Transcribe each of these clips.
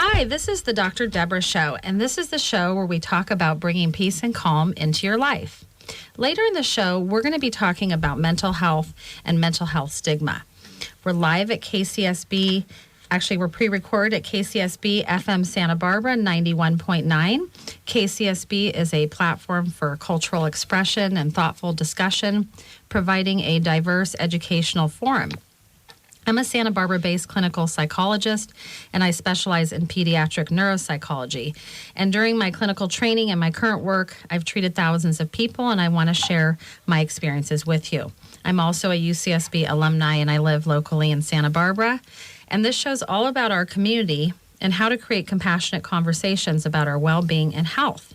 Hi, this is the Dr. Deborah Show, and this is the show where we talk about bringing peace and calm into your life. Later in the show, we're going to be talking about mental health and mental health stigma. We're live at KCSB. Actually, we're pre-recorded at KCSB FM Santa Barbara 91.9. KCSB is a platform for cultural expression and thoughtful discussion, providing a diverse educational forum. I'm a Santa Barbara-based clinical psychologist, and I specialize in pediatric neuropsychology. And during my clinical training and my current work, I've treated thousands of people, and I want to share my experiences with you. I'm also a UCSB alumni, and I live locally in Santa Barbara. And this show's all about our community and how to create compassionate conversations about our well-being and health.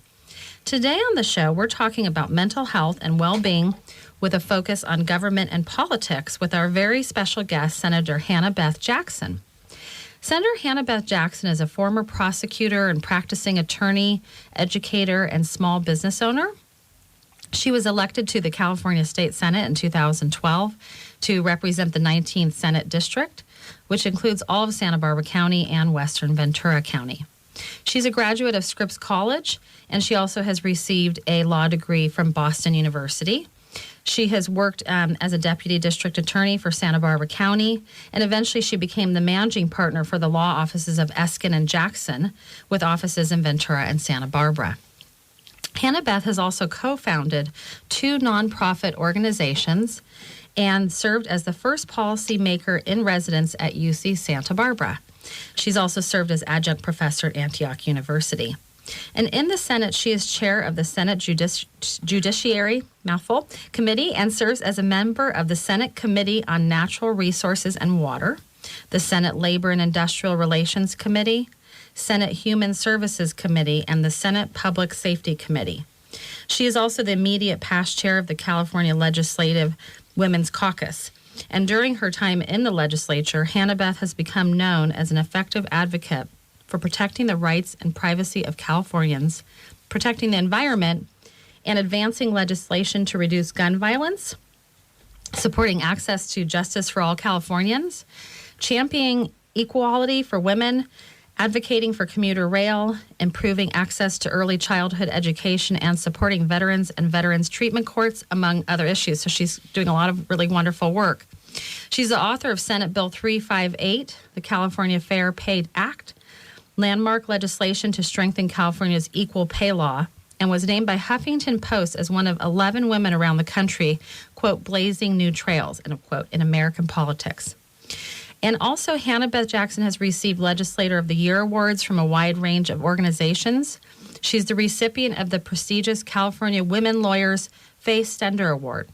Today on the show, we're talking about mental health and well-being with a focus on government and politics with our very special guest, Senator Hannah-Beth Jackson. Senator Hannah-Beth Jackson is a former prosecutor and practicing attorney, educator, and small business owner. She was elected to the California State Senate in 2012 to represent the 19th Senate District, which includes all of Santa Barbara County and western Ventura County. She's a graduate of Scripps College, and she also has received a law degree from Boston University. She has worked as a deputy district attorney for Santa Barbara County, and eventually she became the managing partner for the law offices of Eskin and Jackson, with offices in Ventura and Santa Barbara. Hannah-Beth has also co-founded two nonprofit organizations and served as the first policymaker in residence at UC Santa Barbara. She's also served as adjunct professor at Antioch University. And in the Senate, she is chair of the Senate Judiciary Committee and serves as a member of the Senate Committee on Natural Resources and Water, the Senate Labor and Industrial Relations Committee, Senate Human Services Committee, and the Senate Public Safety Committee. She is also the immediate past chair of the California Legislative Women's Caucus. And during her time in the legislature, Hannah-Beth has become known as an effective advocate for protecting the rights and privacy of Californians, protecting the environment, and advancing legislation to reduce gun violence, supporting access to justice for all Californians, championing equality for women, advocating for commuter rail, improving access to early childhood education, and supporting veterans and veterans treatment courts, among other issues. So she's doing a lot of really wonderful work. She's the author of Senate Bill 358, the California Fair Pay Act, landmark legislation to strengthen California's equal pay law, and was named by Huffington Post as one of 11 women around the country, quote, blazing new trails, end quote, in American politics. And also, Hannah-Beth Jackson has received Legislator of the Year awards from a wide range of organizations. She's the recipient of the prestigious California Women Lawyers Faye Stender Award.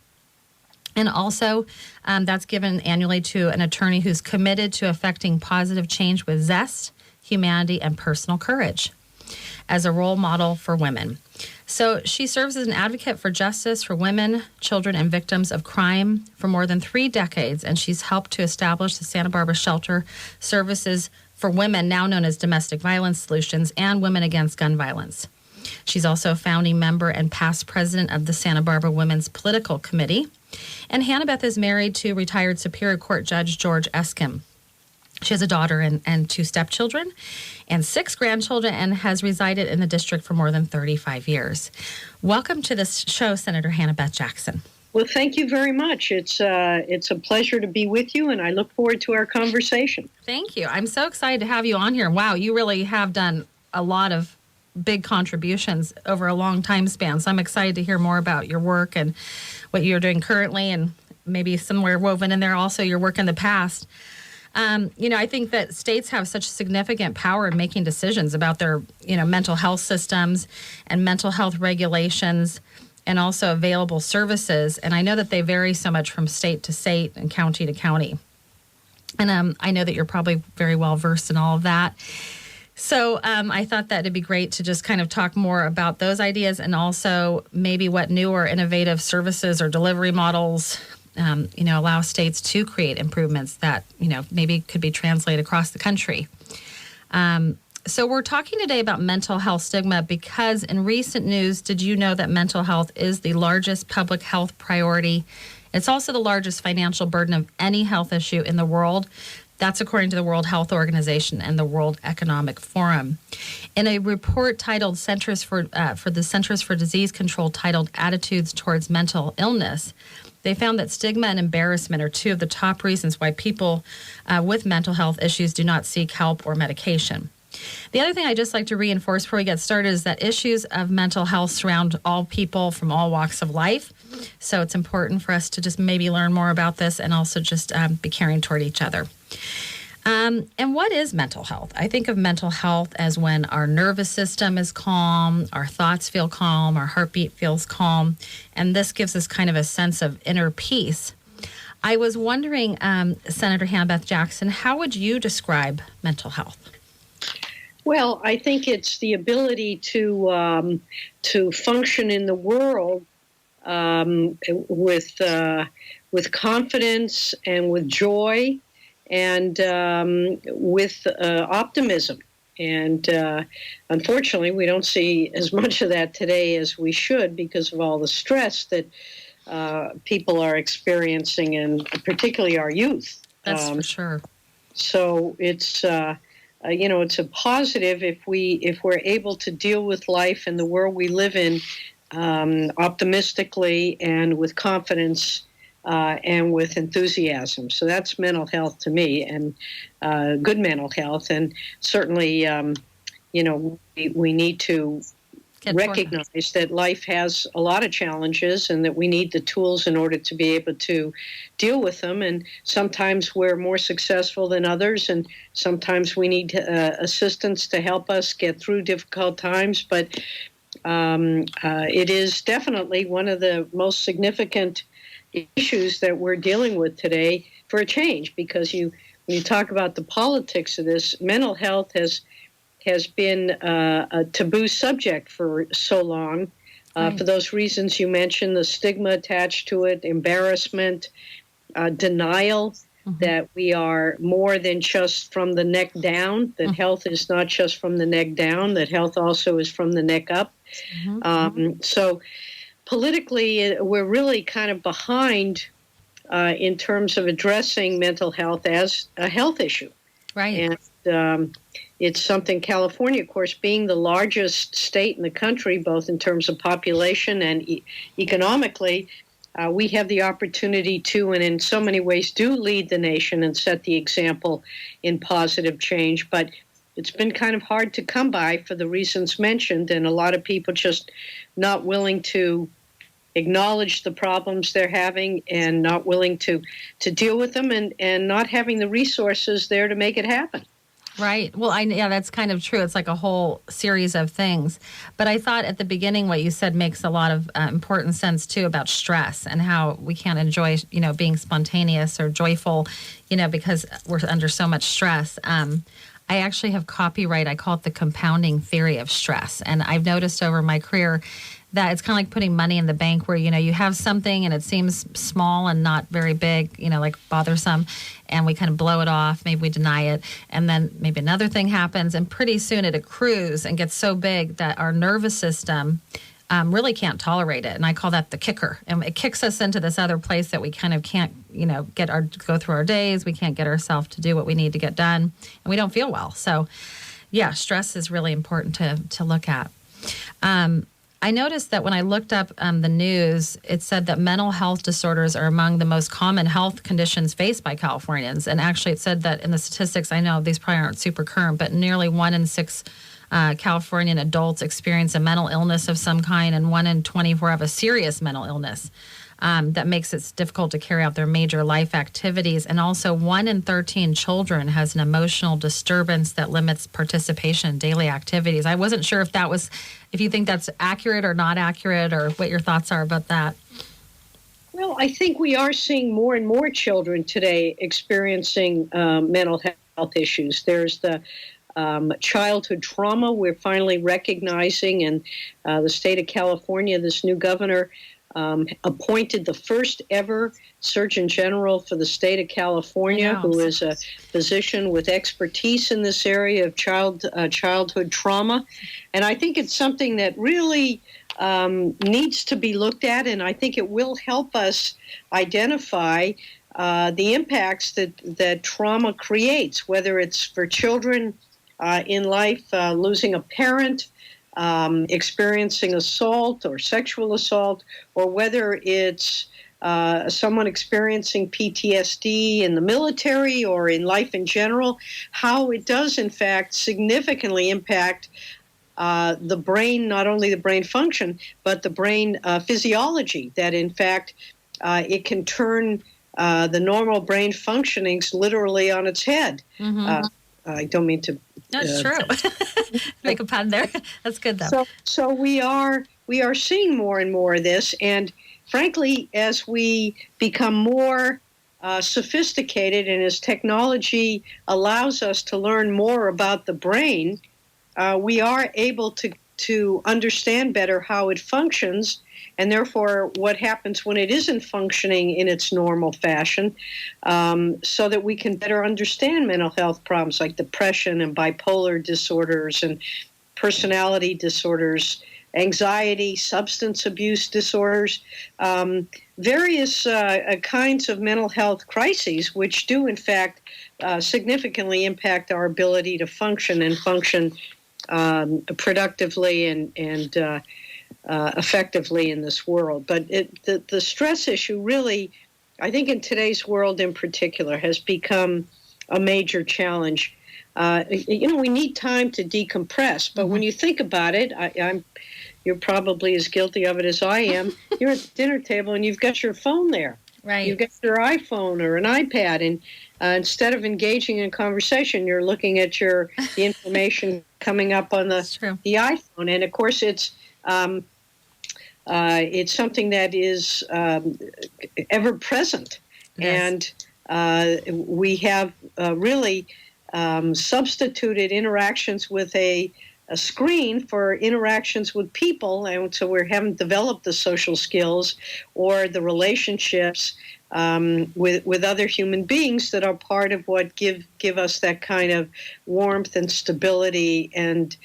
And also, that's given annually to an attorney who's committed to effecting positive change with zest, humanity, and personal courage as a role model for women. So she serves as an advocate for justice for women, children, and victims of crime for more than 3 decades, and she's helped to establish the Santa Barbara Shelter Services for Women, now known as Domestic Violence Solutions, and Women Against Gun Violence. She's also a founding member and past president of the Santa Barbara Women's Political Committee. And Hannah-Beth is married to retired Superior Court Judge George Eskin. She has a daughter and 2 stepchildren and 6 grandchildren, and has resided in the district for more than 35 years. Welcome to this show, Senator Hannah-Beth Jackson. Well, thank you very much. It's a pleasure to be with you, and I look forward to our conversation. Thank you. I'm so excited to have you on here. Wow, you really have done a lot of big contributions over a long time span. So I'm excited to hear more about your work and what you're doing currently, and maybe somewhere woven in there also your work in the past. I think that states have such significant power in making decisions about their, mental health systems and mental health regulations and also available services. And I know that they vary so much from state to state and county to county. And I know that you're probably very well versed in all of that. So I thought that it'd be great to just kind of talk more about those ideas and also maybe what new or innovative services or delivery models allow states to create improvements that, maybe could be translated across the country. So we're talking today about mental health stigma because in recent news, did you know that mental health is the largest public health priority? It's also the largest financial burden of any health issue in the world. That's according to the World Health Organization and the World Economic Forum. In a report titled Centers for the Centers for Disease Control titled Attitudes Towards Mental Illness, they found that stigma and embarrassment are two of the top reasons why people with mental health issues do not seek help or medication. The other thing I'd just like to reinforce before we get started is that issues of mental health surround all people from all walks of life. So it's important for us to just maybe learn more about this and also just be caring toward each other. And what is mental health? I think of mental health as when our nervous system is calm, our thoughts feel calm, our heartbeat feels calm, and this gives us kind of a sense of inner peace. I was wondering, Senator Hannah-Beth Jackson, how would you describe mental health? Well, I think it's the ability to function in the world with confidence and with joy and with optimism. And unfortunately, we don't see as much of that today as we should because of all the stress that people are experiencing, and particularly our youth. That's for sure. So it's it's a positive if we're able to deal with life and the world we live in optimistically and with confidence and with enthusiasm. So that's mental health to me, and good mental health. And certainly, we need to recognize that life has a lot of challenges and that we need the tools in order to be able to deal with them. And sometimes we're more successful than others, and sometimes we need assistance to help us get through difficult times. But it is definitely one of the most significant issues that we're dealing with today for a change, because when you talk about the politics of this, mental health has been a taboo subject for so long, for those reasons you mentioned, the stigma attached to it, embarrassment, denial that we are more than just from the neck down, that health is not just from the neck down, that health also is from the neck up. So politically, we're really kind of behind in terms of addressing mental health as a health issue. Right. And it's something California, of course, being the largest state in the country, both in terms of population and economically, we have the opportunity to, and in so many ways do lead the nation and set the example in positive change. But it's been kind of hard to come by for the reasons mentioned, and a lot of people just not willing to acknowledge the problems they're having and not willing to deal with them, and not having the resources there to make it happen. Right. Well, that's kind of true. It's like a whole series of things. But I thought at the beginning what you said makes a lot of important sense, too, about stress and how we can't enjoy, being spontaneous or joyful, because we're under so much stress. I actually have copyright. I call it the compounding theory of stress. And I've noticed over my career that it's kind of like putting money in the bank where, you have something and it seems small and not very big, like bothersome, and we kind of blow it off. Maybe we deny it. And then maybe another thing happens, and pretty soon it accrues and gets so big that our nervous system really can't tolerate it. And I call that the kicker. And it kicks us into this other place that we kind of can't, go through our days. We can't get ourselves to do what we need to get done, and we don't feel well. So, yeah, stress is really important to look at. I noticed that when I looked up the news, it said that mental health disorders are among the most common health conditions faced by Californians. And actually, it said that in the statistics, I know these probably aren't super current, but nearly 1 in 6 Californian adults experience a mental illness of some kind, and 1 in 24 have a serious mental illness that makes it difficult to carry out their major life activities. And also 1 in 13 children has an emotional disturbance that limits participation in daily activities. I wasn't sure if you think that's accurate or not accurate, or what your thoughts are about that. Well, I think we are seeing more and more children today experiencing mental health issues. There's the childhood trauma we're finally recognizing, and the state of California, this new governor appointed the first ever Surgeon General for the state of California, who is a physician with expertise in this area of childhood trauma. And I think it's something that really needs to be looked at, and I think it will help us identify the impacts that trauma creates, whether it's for children in life, losing a parent, experiencing assault or sexual assault, or whether it's someone experiencing PTSD in the military or in life in general, how it does, in fact, significantly impact the brain, not only the brain function, but the brain physiology, that, in fact, it can turn the normal brain functionings literally on its head. Mm-hmm. I don't mean to... That's true. Make a pun there. That's good, though. So we are seeing more and more of this, and frankly, as we become more sophisticated and as technology allows us to learn more about the brain, we are able to understand better how it functions, and therefore what happens when it isn't functioning in its normal fashion, so that we can better understand mental health problems like depression and bipolar disorders and personality disorders, anxiety, substance abuse disorders, various kinds of mental health crises, which do, in fact, significantly impact our ability to function productively and effectively in this world. But the stress issue really, I think in today's world in particular, has become a major challenge. We need time to decompress, but when you think about it, you're probably as guilty of it as I am. You're at the dinner table and you've got your phone there. Right. You've got your iPhone or an iPad, and instead of engaging in conversation, you're looking at the information coming up on the iPhone. And of course, it's something that is ever present. Yes. And we have really substituted interactions with a screen for interactions with people, and so we haven't developed the social skills or the relationships with other human beings that are part of what give us that kind of warmth and stability and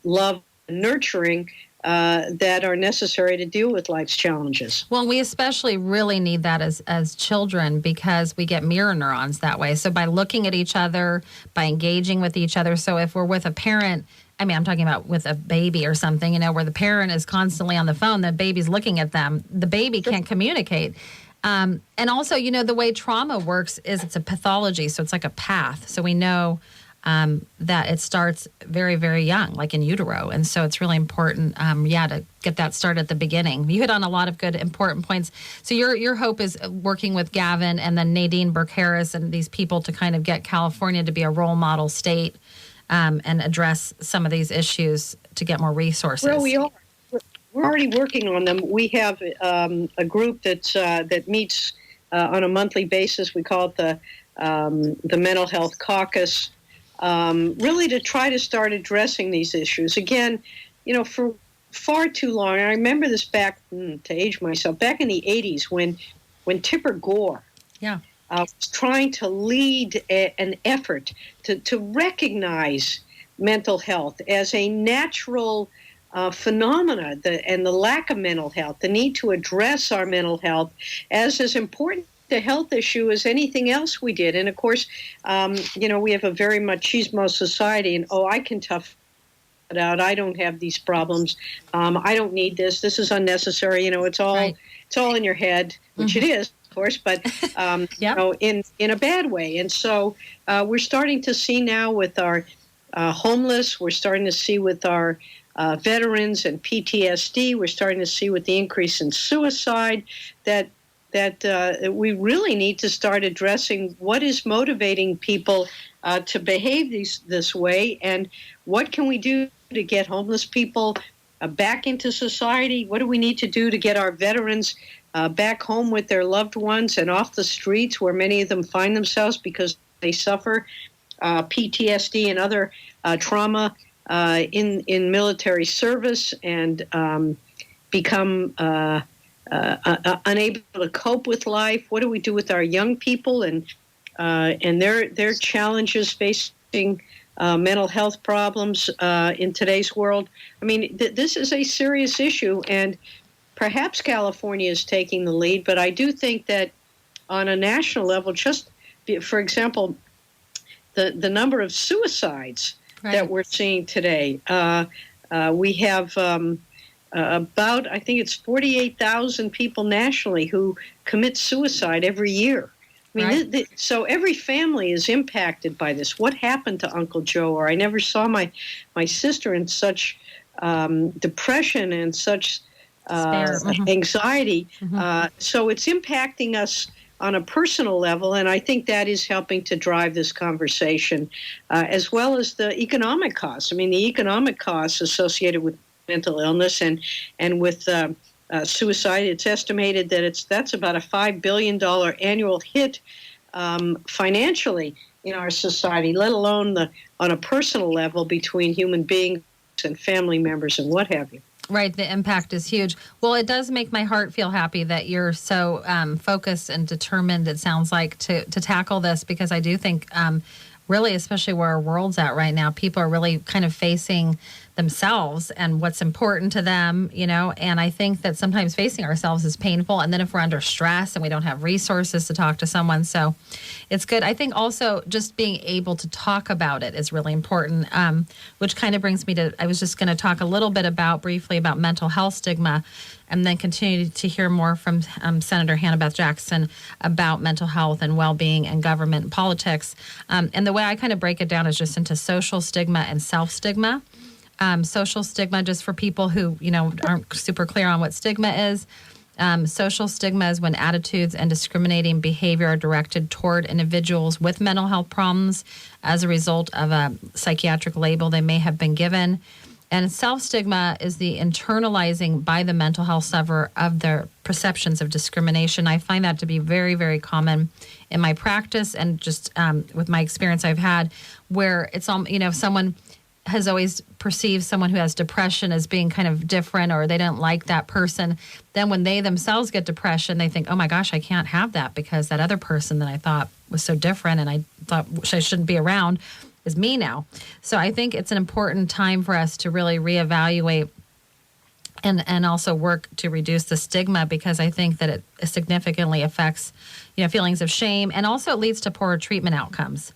love and nurturing that are necessary to deal with life's challenges. Well, we especially really need that as children, because we get mirror neurons that way. So by looking at each other, by engaging with each other. So if we're with a parent, I'm talking about with a baby or something, where the parent is constantly on the phone, the baby's looking at them, the baby can't communicate. And also, the way trauma works is it's a pathology. So it's like a path. So we know that it starts very, very young, like in utero. And so it's really important, to get that started at the beginning. You hit on a lot of good, important points. So your hope is working with Gavin and then Nadine Burke-Harris and these people to kind of get California to be a role model state and address some of these issues to get more resources. Well, we are. We're already working on them. We have a group that meets on a monthly basis. We call it the Mental Health Caucus, really to try to start addressing these issues. Again, for far too long, and I remember this back, to age myself, back in the 80s when Tipper Gore was trying to lead an effort to recognize mental health as a natural phenomena, and the lack of mental health, the need to address our mental health as important a health issue as anything else we did. And of course, we have a very machismo society, and I can tough it out. I don't have these problems. I don't need this. This is unnecessary. It's all in your head, which it is, of course, but in a bad way. And so we're starting to see now with our homeless. We're starting to see with our veterans and PTSD. We're starting to see with the increase in suicide that we really need to start addressing what is motivating people to behave this way, and what can we do to get homeless people back into society? What do we need to do to get our veterans back home with their loved ones and off the streets where many of them find themselves because they suffer PTSD and other trauma in military service and become unable to cope with life? What do we do with our young people and their challenges facing mental health problems in today's world? I mean, this is a serious issue, and perhaps California is taking the lead, but I do think that on a national level, just for example, the number of suicides that we're seeing today. We have about, I think it's 48,000 people nationally who commit suicide every year. I mean, so every family is impacted by this. What happened to Uncle Joe? Or I never saw my sister in such depression and such anxiety. So it's impacting us on a personal level, and I think that is helping to drive this conversation, as well as the economic costs. I mean, the economic costs associated with mental illness and with suicide, it's estimated that that's about a $5 billion annual hit financially in our society, let alone on a personal level between human beings and family members and what have you. Right. The impact is huge. Well, it does make my heart feel happy that you're so focused and determined, it sounds like, to tackle this, because I do think really, especially where our world's at right now, people are really kind of facing themselves and what's important to them, and I think that sometimes facing ourselves is painful. And then if we're under stress and we don't have resources to talk to someone, so it's good. I think also just being able to talk about it is really important, which kind of brings me to, I was just going to talk a little bit briefly about mental health stigma, and then continue to hear more from Senator Hannah-Beth Jackson about mental health and well-being and government and politics. And the way I kind of break it down is just into social stigma and self-stigma. Social stigma, just for people who, aren't super clear on what stigma is. Social stigma is when attitudes and discriminating behavior are directed toward individuals with mental health problems as a result of a psychiatric label they may have been given. And self-stigma is the internalizing by the mental health sufferer of their perceptions of discrimination. I find that to be very, very common in my practice, and just with my experience I've had, where it's, someone has always perceived someone who has depression as being kind of different, or they don't like that person. Then when they themselves get depression, they think, oh my gosh, I can't have that because that other person that I thought was so different and I thought I shouldn't be around is me now. So I think it's an important time for us to really reevaluate and also work to reduce the stigma, because I think that it significantly affects, feelings of shame, and also it leads to poorer treatment outcomes.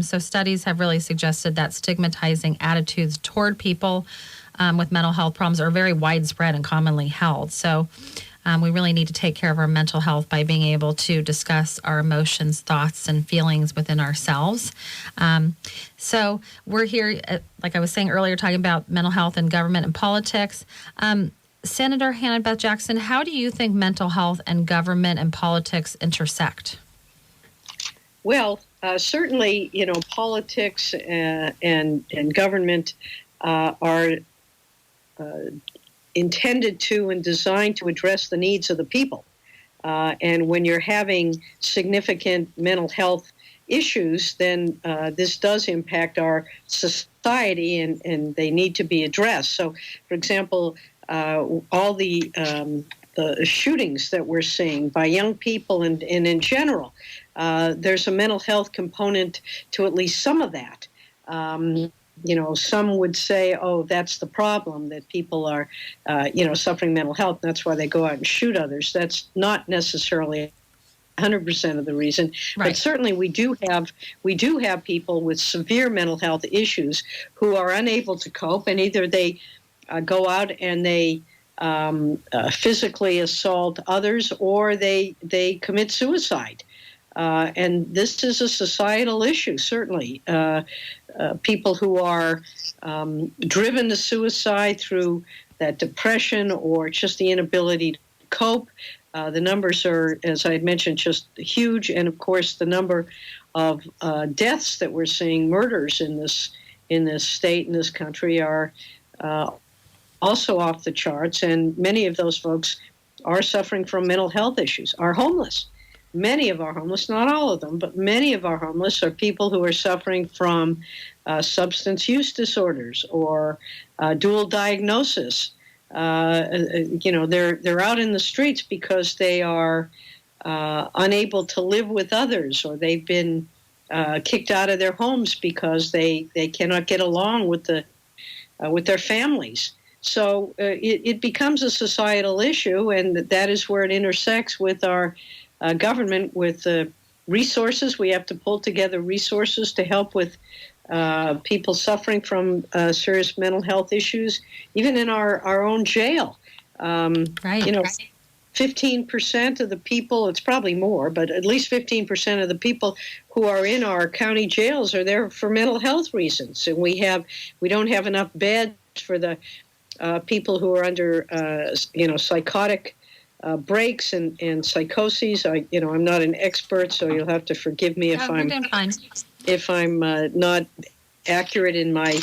So studies have really suggested that stigmatizing attitudes toward people with mental health problems are very widespread and commonly held. So we really need to take care of our mental health by being able to discuss our emotions, thoughts, and feelings within ourselves. So we're here, like I was saying earlier, talking about mental health and government and politics. Senator Hannah-Beth Jackson, how do you think mental health and government and politics intersect? Well, certainly, politics and government are intended to and designed to address the needs of the people. And when you're having significant mental health issues, then this does impact our society, and they need to be addressed. So, for example, all the shootings that we're seeing by young people and in general, there's a mental health component to at least some of that. Some would say, oh, that's the problem, that people are, suffering mental health. That's why they go out and shoot others. That's not necessarily 100% of the reason. Right. But certainly we do have people with severe mental health issues who are unable to cope, and either they go out and they physically assault others, or they commit suicide. And this is a societal issue, certainly. People who are driven to suicide through that depression or just the inability to cope. The numbers are, as I had mentioned, just huge. And of course, the number of deaths that we're seeing, murders in this state, in this country, are also off the charts. And many of those folks are suffering from mental health issues, are homeless. Many of our homeless, not all of them, but many of our homeless are people who are suffering from substance use disorders or dual diagnosis. They're out in the streets because they are unable to live with others, or they've been kicked out of their homes because they cannot get along with their families. So it becomes a societal issue, and that is where it intersects with our government with resources. We have to pull together resources to help with people suffering from serious mental health issues, even in our own jail. Right. 15% of the people, it's probably more, but at least 15% of the people who are in our county jails are there for mental health reasons. And we don't have enough beds for the people who are under, psychotic breaks and psychoses. I'm not an expert, so you'll have to forgive me if I'm not accurate in my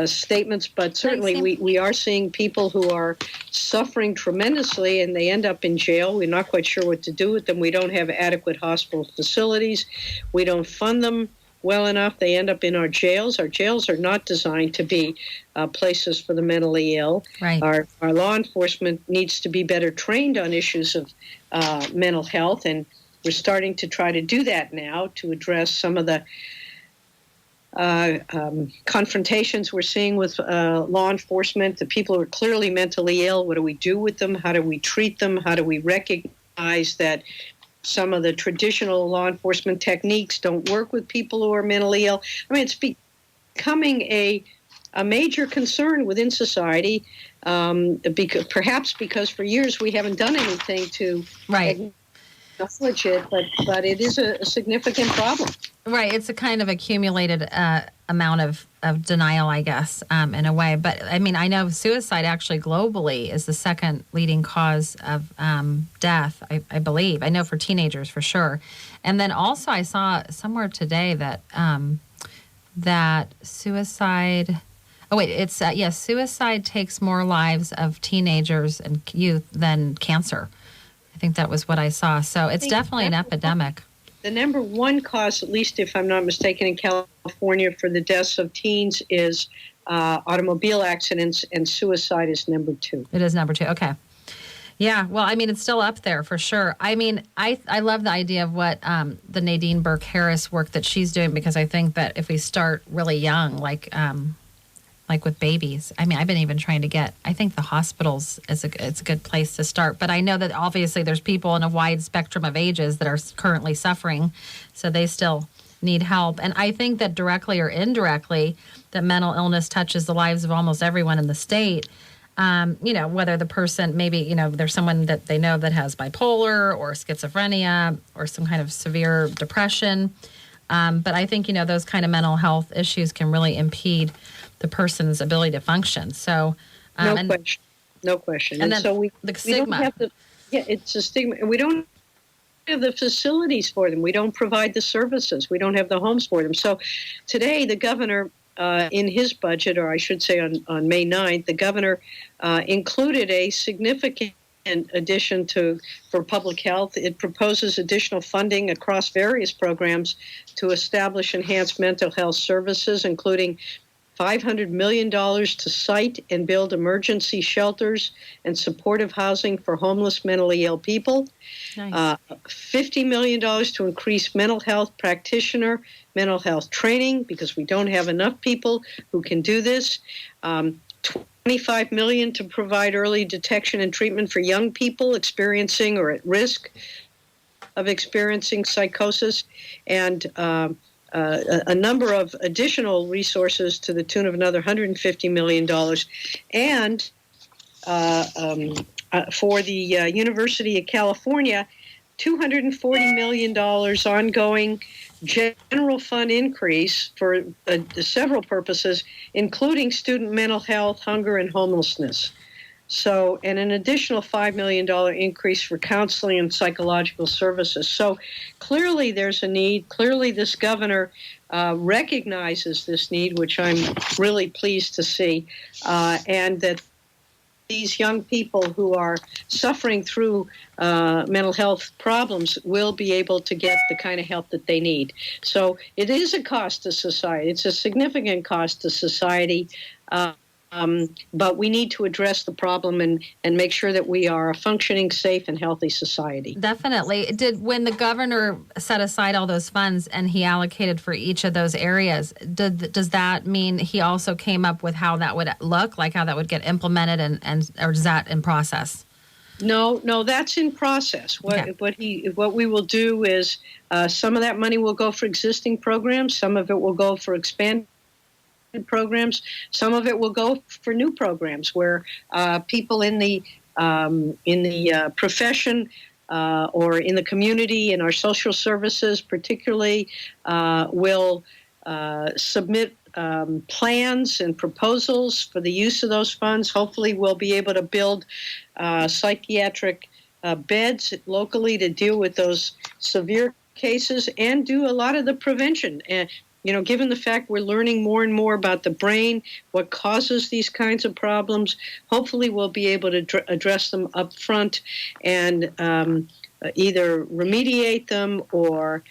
statements, but certainly we are seeing people who are suffering tremendously, and they end up in jail. We're not quite sure what to do with them. We don't have adequate hospital facilities. We don't fund them well enough. They end up in our jails. Our jails are not designed to be places for the mentally ill. Right. Our law enforcement needs to be better trained on issues of mental health, and we're starting to try to do that now to address some of the confrontations we're seeing with law enforcement. The people who are clearly mentally ill, what do we do with them? How do we treat them? How do we recognize that some of the traditional law enforcement techniques don't work with people who are mentally ill? I mean, it's becoming a major concern within society, perhaps because for years we haven't done anything to acknowledge it, but it is a significant problem. Right. It's a kind of accumulated amount of denial, I guess, in a way. But, I mean, I know suicide actually globally is the second leading cause of death, I believe. I know for teenagers for sure. And then also I saw somewhere today that suicide... Oh, wait, it's, suicide takes more lives of teenagers and youth than cancer. I think that was what I saw. So it's definitely an epidemic. The number one cause, at least if I'm not mistaken, in California for the deaths of teens is automobile accidents, and suicide is number two. It is number two. Okay. Yeah. Well, I mean, it's still up there for sure. I mean, I love the idea of what the Nadine Burke-Harris work that she's doing, because I think that if we start really young, like with babies. I mean, I've been even trying to get, I think the hospitals it's a good place to start. But I know that obviously there's people in a wide spectrum of ages that are currently suffering, so they still need help. And I think that directly or indirectly, that mental illness touches the lives of almost everyone in the state. Whether the person, maybe, there's someone that they know that has bipolar or schizophrenia or some kind of severe depression. But I think, those kind of mental health issues can really impede the person's ability to function. So, no question. And then so the stigma. It's a stigma, and we don't have the facilities for them. We don't provide the services. We don't have the homes for them. So, today the governor, in his budget, or I should say on May 9th, the governor included a significant addition for public health. It proposes additional funding across various programs to establish enhanced mental health services, including $500 million to site and build emergency shelters and supportive housing for homeless mentally ill people. Nice. $50 million to increase mental health practitioner, mental health training, because we don't have enough people who can do this. $25 million to provide early detection and treatment for young people experiencing or at risk of experiencing psychosis, and a number of additional resources to the tune of another $150 million. And for the University of California, $240 million ongoing general fund increase for several purposes, including student mental health, hunger, and homelessness. So, and an additional $5 million increase for counseling and psychological services. So clearly there's a need. Clearly this governor recognizes this need, which I'm really pleased to see, and that these young people who are suffering through mental health problems will be able to get the kind of help that they need. So it is a cost to society. It's a significant cost to society. But we need to address the problem and make sure that we are a functioning, safe, and healthy society. Definitely. When the governor set aside all those funds and he allocated for each of those areas, does that mean he also came up with how that would look, like how that would get implemented, or is that in process? No, that's in process. What we will do is some of that money will go for existing programs, some of it will go for expanded programs, some of it will go for new programs where people in the profession or in the community, in our social services particularly, will submit plans and proposals for the use of those funds. Hopefully we'll be able to build psychiatric beds locally to deal with those severe cases and do a lot of the prevention. And given the fact we're learning more and more about the brain, what causes these kinds of problems, hopefully we'll be able to address them up front and either remediate them or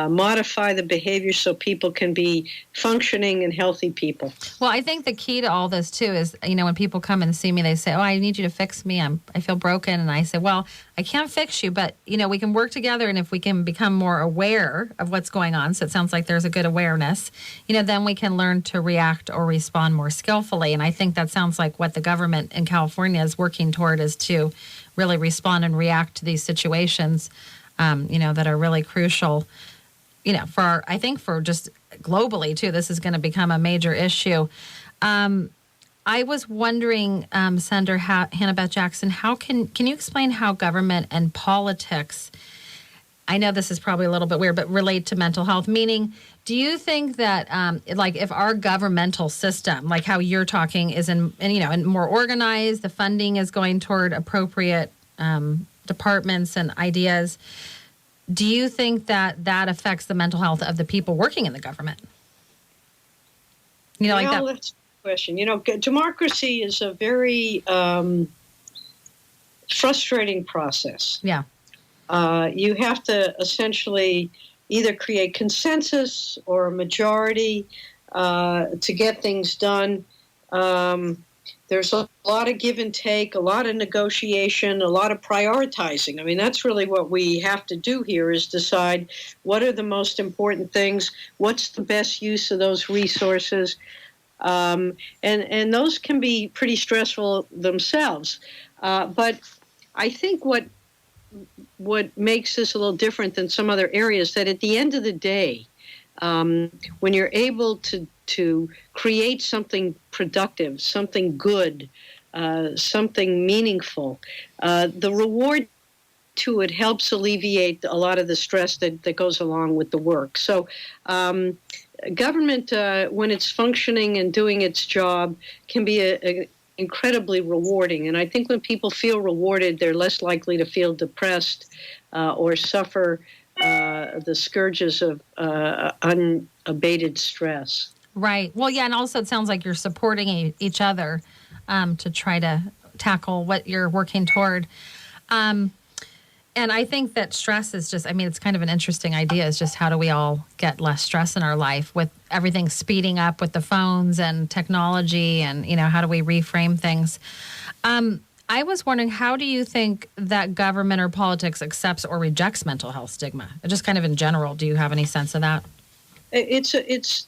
modify the behavior so people can be functioning and healthy people. Well, I think the key to all this, too, is, when people come and see me, they say, I need you to fix me. I feel broken. And I say, well, I can't fix you, but, we can work together. And if we can become more aware of what's going on, so it sounds like there's a good awareness, then we can learn to react or respond more skillfully. And I think that sounds like what the government in California is working toward, is to really respond and react to these situations, that are really crucial. For just globally, too, this is going to become a major issue. I was wondering, Senator Hannah-Beth Jackson, can you explain how government and politics, I know this is probably a little bit weird, but relate to mental health? Meaning, do you think that, if our governmental system, like how you're talking, is and more organized, the funding is going toward appropriate departments and ideas, do you think that affects the mental health of the people working in the government? Like that. That's a question. Democracy is a very frustrating process. Yeah. You have to essentially either create consensus or a majority to get things done. There's a lot of give and take, a lot of negotiation, a lot of prioritizing. I mean, that's really what we have to do here, is decide what are the most important things, what's the best use of those resources. And those can be pretty stressful themselves. But I think what makes this a little different than some other areas, that at the end of the day, when you're able to create something productive, something good, something meaningful, the reward to it helps alleviate a lot of the stress that goes along with the work. So government, when it's functioning and doing its job, can be incredibly rewarding. And I think when people feel rewarded, they're less likely to feel depressed or suffer the scourges of unabated stress. Right. Well, yeah, and also it sounds like you're supporting each other to try to tackle what you're working toward. And I think that stress is just, it's kind of an interesting idea, is just how do we all get less stress in our life with everything speeding up with the phones and technology, and, how do we reframe things? I was wondering, how do you think that government or politics accepts or rejects mental health stigma? Just kind of in general, do you have any sense of that? It's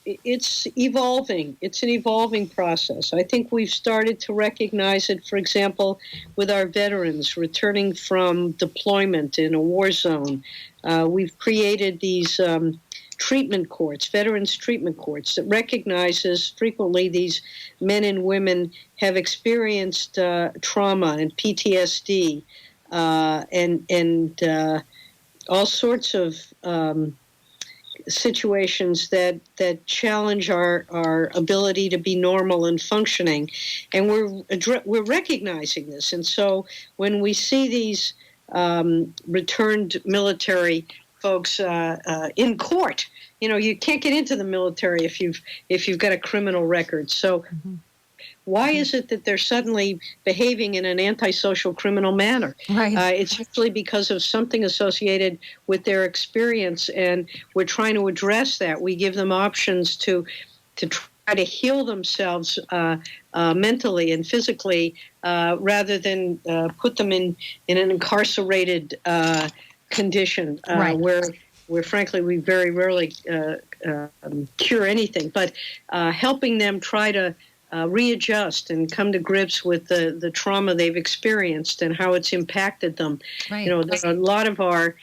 evolving. It's an evolving process. I think we've started to recognize it, for example, with our veterans returning from deployment in a war zone. We've created these treatment courts, veterans treatment courts, that recognizes frequently these men and women have experienced trauma and PTSD and all sorts of situations that challenge our ability to be normal and functioning, and we're recognizing this. And so when we see these returned military folks in court, you can't get into the military if you've got a criminal record. So why is it that they're suddenly behaving in an antisocial criminal manner? Right. It's usually because of something associated with their experience, and we're trying to address that. We give them options to try to heal themselves mentally and physically, rather than put them in an incarcerated condition, right. where frankly we very rarely cure anything. But helping them try to readjust and come to grips with the trauma they've experienced and how it's impacted them. Right. You know, there are a lot of our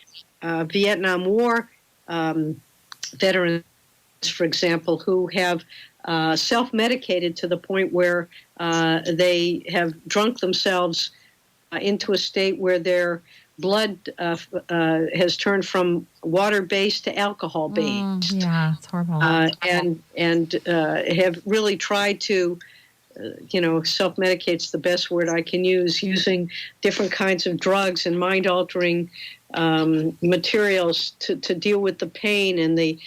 Vietnam War veterans, for example, who have self-medicated to the point where they have drunk themselves into a state where their blood has turned from water-based to alcohol-based. Yeah, it's horrible. And have really tried to, self-medicate's the best word I can use, using different kinds of drugs and mind-altering materials to deal with the pain and the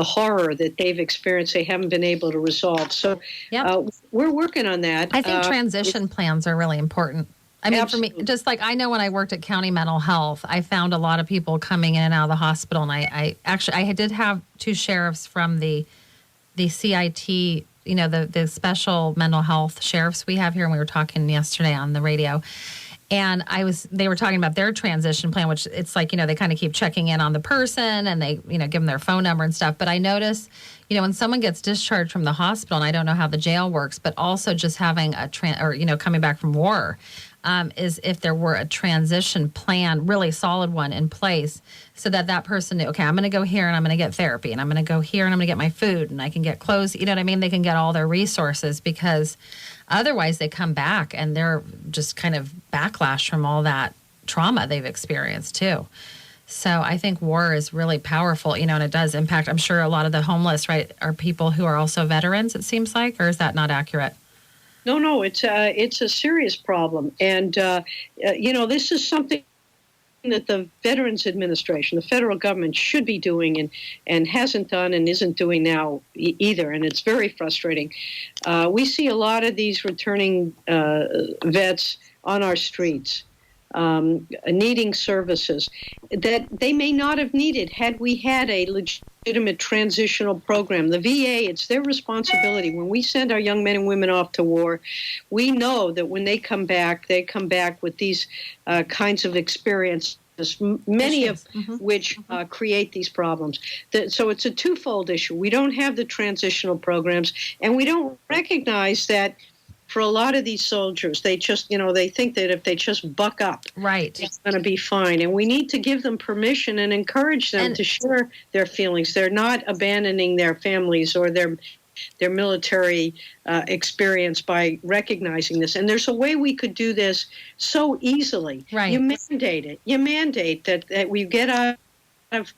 horror that they've experienced they haven't been able to resolve. So we're working on that. I think transition plans are really important. I mean, Absolutely. for me, just like I know when I worked at County Mental Health, I found a lot of people coming in and out of the hospital. And I did have 2 sheriffs from the CIT, the special mental health sheriffs we have here. And we were talking yesterday on the radio. And they were talking about their transition plan, which it's like, they kind of keep checking in on the person and they, give them their phone number and stuff. But I notice, when someone gets discharged from the hospital, and I don't know how the jail works, but also just having coming back from war, is if there were a transition plan, really solid one in place, so that person knew, okay, I'm going to go here and I'm going to get therapy, and I'm going to go here and I'm going to get my food, and I can get clothes. You know what I mean? They can get all their resources, because otherwise they come back and they're just kind of backlash from all that trauma they've experienced too. So I think war is really powerful, and it does impact. I'm sure a lot of the homeless, right, are people who are also veterans, it seems like, or is that not accurate? No, it's a serious problem. And, this is something that the Veterans Administration, the federal government, should be doing and hasn't done and isn't doing now either. And it's very frustrating. We see a lot of these returning vets on our streets, needing services that they may not have needed had we had a legitimate transitional program. The VA, it's their responsibility. When we send our young men and women off to war, we know that when they come back with these kinds of experiences, many of which create these problems. So it's a twofold issue. We don't have the transitional programs, and we don't recognize that for a lot of these soldiers, they just, they think that if they just buck up, right, it's going to be fine. And we need to give them permission and encourage them to share their feelings. They're not abandoning their families or their military experience by recognizing this. And there's a way we could do this so easily. Right. You mandate it. You mandate that we get out of,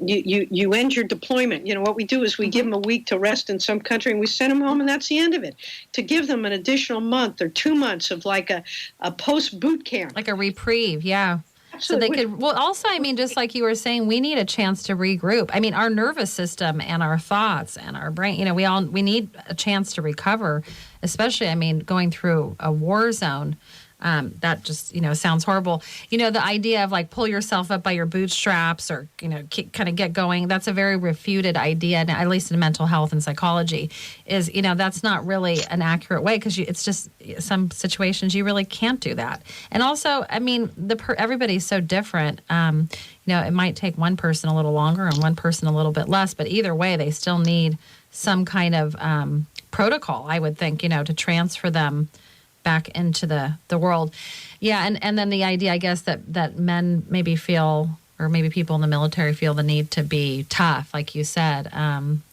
you end your deployment. What we do is we give them a week to rest in some country and we send them home, and that's the end of it. To give them an additional month or 2 months of like a post-boot camp. Like a reprieve, yeah. Absolutely. So they could, also, just like you were saying, we need a chance to regroup. Our nervous system and our thoughts and our brain, we need a chance to recover, especially, going through a war zone. That just, sounds horrible. The idea of like pull yourself up by your bootstraps or, kind of get going, that's a very refuted idea, at least in mental health and psychology, is, that's not really an accurate way, because it's just some situations you really can't do that. And also, everybody's so different. It might take one person a little longer and one person a little bit less, but either way, they still need some kind of protocol, I would think, to transfer them back into the world. Yeah, and then the idea, I guess, that men maybe feel, or maybe people in the military feel the need to be tough, like you said,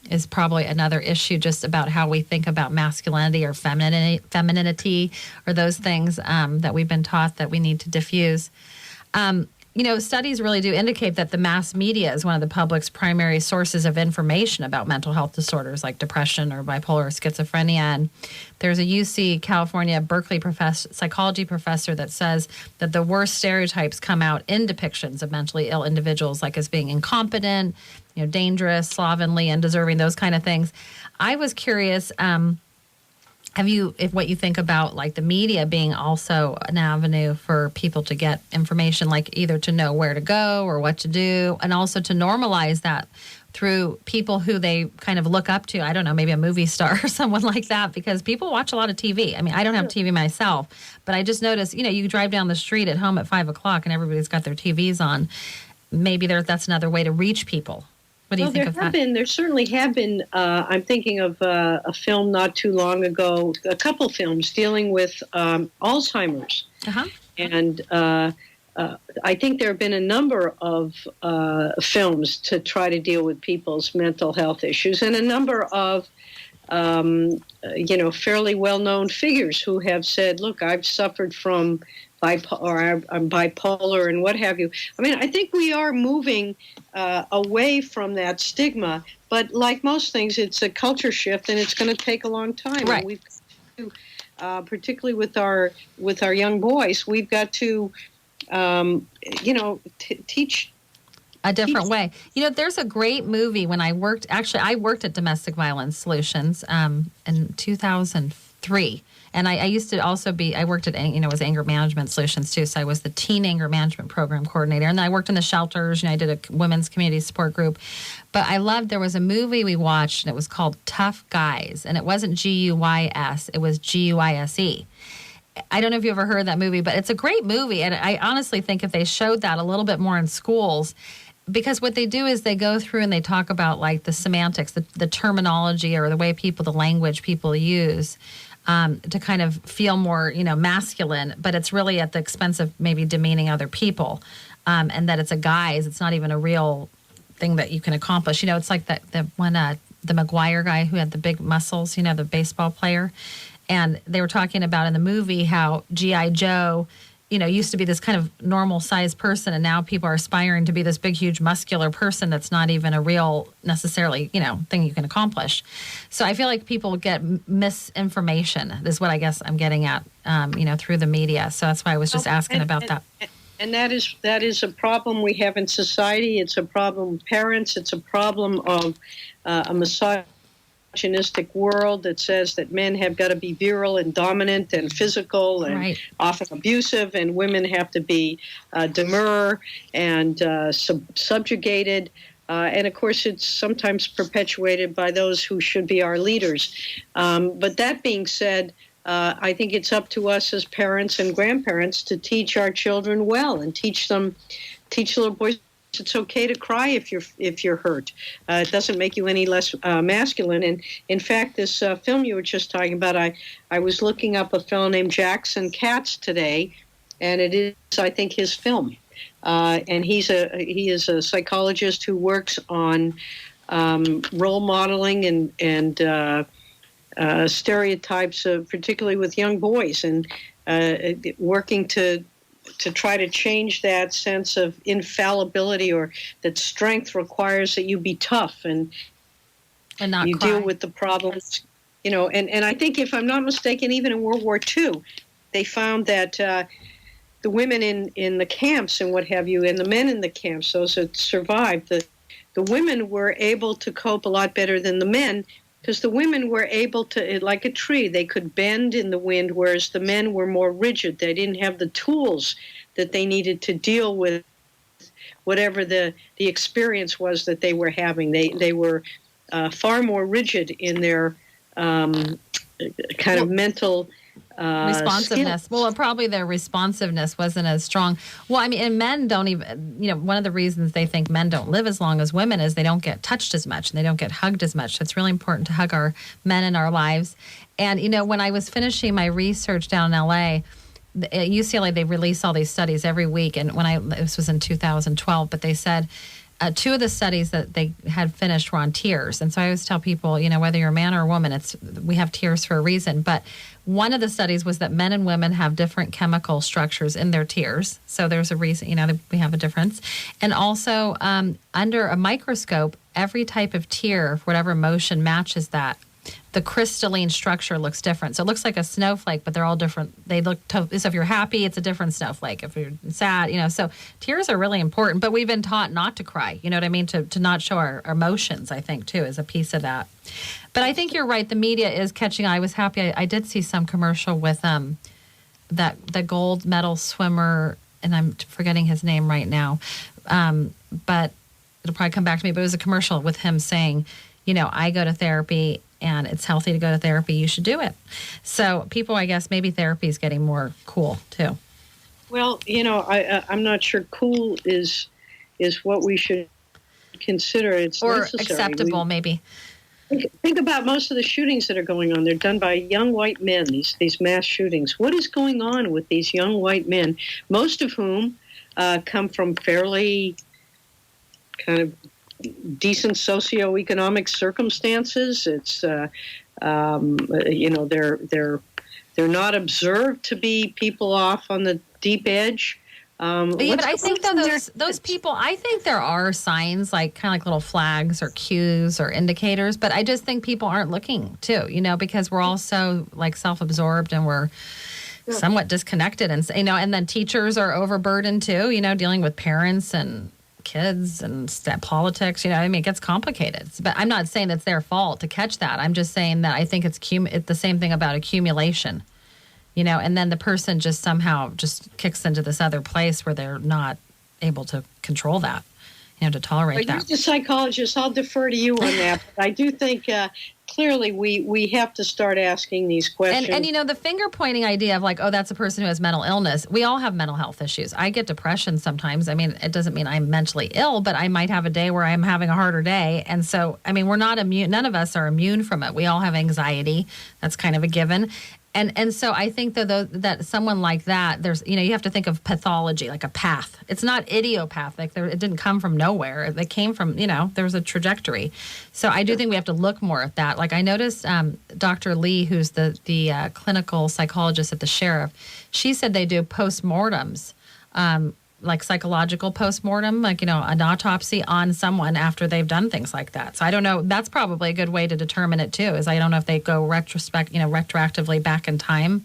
is probably another issue, just about how we think about masculinity or femininity or those things that we've been taught that we need to diffuse. Studies really do indicate that the mass media is one of the public's primary sources of information about mental health disorders like depression or bipolar or schizophrenia. And there's a UC California Berkeley psychology professor that says that the worst stereotypes come out in depictions of mentally ill individuals, like as being incompetent, dangerous, slovenly, undeserving, those kind of things. I was curious, what you think about like the media being also an avenue for people to get information, like either to know where to go or what to do, and also to normalize that through people who they kind of look up to. I don't know, maybe a movie star or someone like that, because people watch a lot of TV. I don't have TV myself, but I just noticed, you drive down the street at home at 5 o'clock and everybody's got their TVs on. Maybe that's another way to reach people. What do you Well, think of that? there certainly have been. I'm thinking of a film not too long ago, a couple films dealing with Alzheimer's. Uh-huh. And I think there have been a number of films to try to deal with people's mental health issues, and a number of fairly well-known figures who have said, "Look, I've suffered from I'm bipolar and what have you." I mean, I think we are moving away from that stigma, but like most things, it's a culture shift, and it's going to take a long time. Right. And we've got to, particularly with our young boys, we've got to, teach a different way. There's a great movie when I worked at Domestic Violence Solutions in 2003. And I used to also I worked at, was Anger Management Solutions too. So I was the Teen Anger Management Program Coordinator. And then I worked in the shelters. I did a women's community support group. But there was a movie we watched, and it was called Tough Guys. And it wasn't Guys, it was Guise. I don't know if you ever heard that movie, but it's a great movie. And I honestly think if they showed that a little bit more in schools, because what they do is they go through and they talk about like the semantics, the terminology, or the way the language people use to kind of feel more, masculine, but it's really at the expense of maybe demeaning other people, and that it's a guise. It's not even a real thing that you can accomplish. It's like the McGuire guy who had the big muscles, the baseball player. And they were talking about in the movie how G.I. Joe, used to be this kind of normal sized person, and now people are aspiring to be this big, huge, muscular person that's not even a real necessarily, thing you can accomplish. So I feel like people get misinformation, is what I guess I'm getting at, through the media. So that's why I was just asking about that. And that is a problem we have in society. It's a problem of parents. It's a problem of a misogynistic world that says that men have got to be virile and dominant and physical and right. often abusive, and women have to be demure and subjugated. And of course, it's sometimes perpetuated by those who should be our leaders. But that being said, I think it's up to us as parents and grandparents to teach our children well and teach little boys it's okay to cry if you're hurt. It doesn't make you any less masculine. And in fact, this film you were just talking about, I was looking up a fellow named Jackson Katz today, and it is, I think, his film. And he is a psychologist who works on role modeling and stereotypes, particularly with young boys, and working to try to change that sense of infallibility, or that strength requires that you be tough and not you cry. deal with the problems. And I think, if I'm not mistaken, even in World War II, they found that the women in the camps and what have you, and the men in the camps, those that survived, the women were able to cope a lot better than the men, because the women were able to, like a tree, they could bend in the wind, whereas the men were more rigid. They didn't have the tools that they needed to deal with whatever the experience was that they were having. They were far more rigid in their kind of mental responsiveness. skills. Well, probably their responsiveness wasn't as strong. Well, I mean, and men don't even, one of the reasons they think men don't live as long as women is they don't get touched as much and they don't get hugged as much. So it's really important to hug our men in our lives. And, when I was finishing my research down in LA, at UCLA, they release all these studies every week. And this was in 2012, but they said, two of the studies that they had finished were on tears. And so I always tell people, whether you're a man or a woman, we have tears for a reason. But one of the studies was that men and women have different chemical structures in their tears. So there's a reason, that we have a difference. And also, under a microscope, every type of tear, whatever emotion matches that, the crystalline structure looks different. So it looks like a snowflake, but they're all different. They look, so if you're happy, it's a different snowflake. If you're sad, so tears are really important. But we've been taught not to cry, you know what I mean? To not show our emotions, I think, too, is a piece of that. But I think you're right. The media is catching. I was happy. I did see some commercial with the gold medal swimmer, and I'm forgetting his name right now. But it'll probably come back to me. But it was a commercial with him saying, I go to therapy, and it's healthy to go to therapy. You should do it. So people, I guess, maybe therapy is getting more cool too. Well, I'm not sure cool is what we should consider it's or necessary. acceptable, maybe. Think about most of the shootings that are going on. They're done by young white men, these mass shootings. What is going on with these young white men, most of whom come from fairly kind of decent socioeconomic circumstances? It's, they're not observed to be people off on the deep edge. Yeah, but I think those people, I think there are signs, like kind of like little flags or cues or indicators, but I just think people aren't looking too, because we're all so like self-absorbed and we're somewhat disconnected, and and then teachers are overburdened too, dealing with parents and kids and politics, it gets complicated. But I'm not saying it's their fault to catch that. I'm just saying that I think it's the same thing about accumulation. And then the person just somehow just kicks into this other place where they're not able to control that, to tolerate that. You're the psychologist. I'll defer to you on that. But I do think clearly we have to start asking these questions. And the finger pointing idea of like, oh, that's a person who has mental illness. We all have mental health issues. I get depression sometimes. It doesn't mean I'm mentally ill, but I might have a day where I'm having a harder day. And so, we're not immune. None of us are immune from it. We all have anxiety. That's kind of a given. And so I think that someone like that, there's, you have to think of pathology, like a path. It's not idiopathic. It didn't come from nowhere. It came from, there was a trajectory. So I do think we have to look more at that. Like I noticed Dr. Lee, who's the clinical psychologist at the sheriff, she said they do postmortems, like psychological postmortem, like, an autopsy on someone after they've done things like that. So I don't know. That's probably a good way to determine it too, is I don't know if they go retroactively back in time,